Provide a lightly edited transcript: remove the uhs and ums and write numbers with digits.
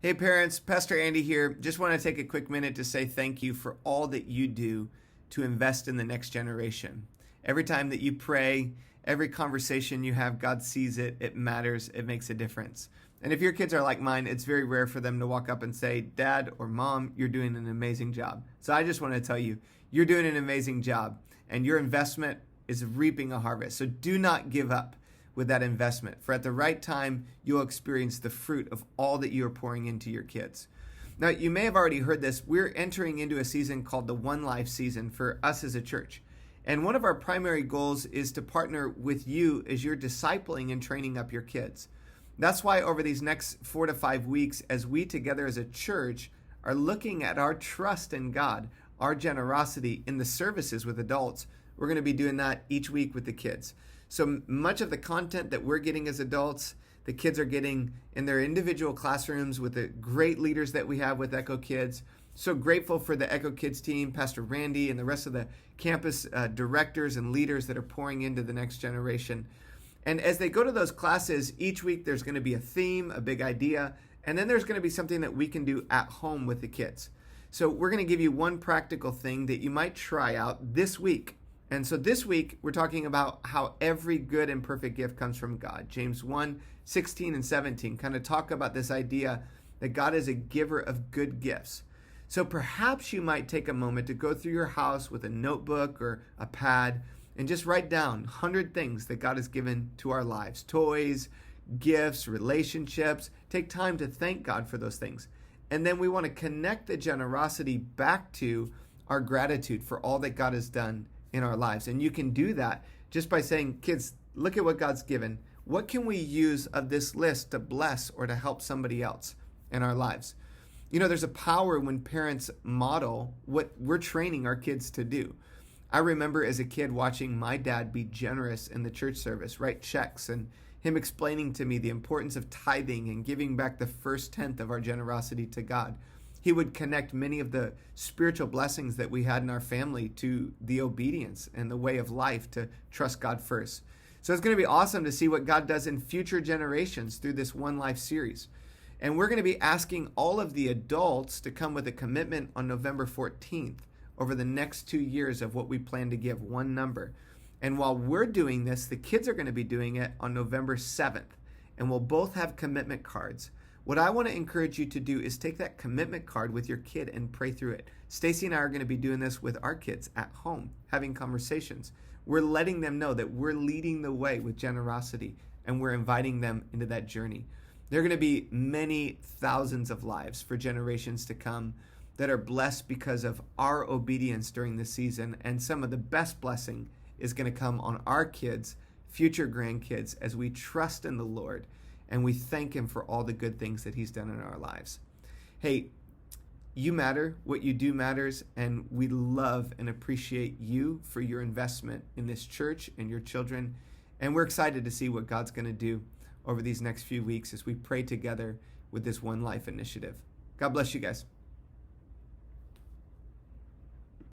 Hey parents, Pastor Andy here. Just want to take a quick minute to say thank you for all that you do to invest in the next generation. Every time that you pray, every conversation you have, God sees it, it matters, it makes a difference. And if your kids are like mine, it's very rare for them to walk up and say, Dad or Mom, you're doing an amazing job. So I just want to tell you, you're doing an amazing job and your investment is reaping a harvest. So do not give up with that investment. For at the right time, you'll experience the fruit of all that you are pouring into your kids. Now, you may have already heard this. We're entering into a season called the One Life season for us as a church. And one of our primary goals is to partner with you as you're discipling and training up your kids. That's why over these next 4 to 5 weeks, as we together as a church are looking at our trust in God, our generosity in the services with adults, we're going to be doing that each week with the kids. So much of the content that we're getting as adults, the kids are getting in their individual classrooms with the great leaders that we have with echoKIDS. So grateful for the echoKIDS team, Pastor Randy, and the rest of the campus directors and leaders that are pouring into the next generation. And as they go to those classes, each week there's going to be a theme, a big idea, and then there's going to be something that we can do at home with the kids. So we're going to give you one practical thing that you might try out this week. And so this week, we're talking about how every good and perfect gift comes from God. James 1, 16 and 17 kind of talk about this idea that God is a giver of good gifts. So perhaps you might take a moment to go through your house with a notebook or a pad and just write down 100 things that God has given to our lives. Toys, gifts, relationships. Take time to thank God for those things. And then we want to connect the generosity back to our gratitude for all that God has done in our lives. And you can do that just by saying, kids, look at what God's given. What can we use of this list to bless or to help somebody else in our lives? You know, there's a power when parents model what we're training our kids to do. I remember as a kid watching my dad be generous in the church service, write checks, and him explaining to me the importance of tithing and giving back the first tenth of our generosity to God. He would connect many of the spiritual blessings that we had in our family to the obedience and the way of life to trust God first. So it's going to be awesome to see what God does in future generations through this One Life series. And we're going to be asking all of the adults to come with a commitment on November 14th over the next 2 years of what we plan to give, one number. And while we're doing this, the kids are going to be doing it on November 7th. And we'll both have commitment cards. What I want to encourage you to do is take that commitment card with your kid and pray through it. Stacy and I are going to be doing this with our kids at home, having conversations. We're letting them know that we're leading the way with generosity and we're inviting them into that journey. There are going to be many thousands of lives for generations to come that are blessed because of our obedience during this season, and some of the best blessing is going to come on our kids, future grandkids, as we trust in the Lord. And we thank him for all the good things that he's done in our lives. Hey, you matter. What you do matters. And we love and appreciate you for your investment in this church and your children. And we're excited to see what God's going to do over these next few weeks as we pray together with this One Life initiative. God bless you guys.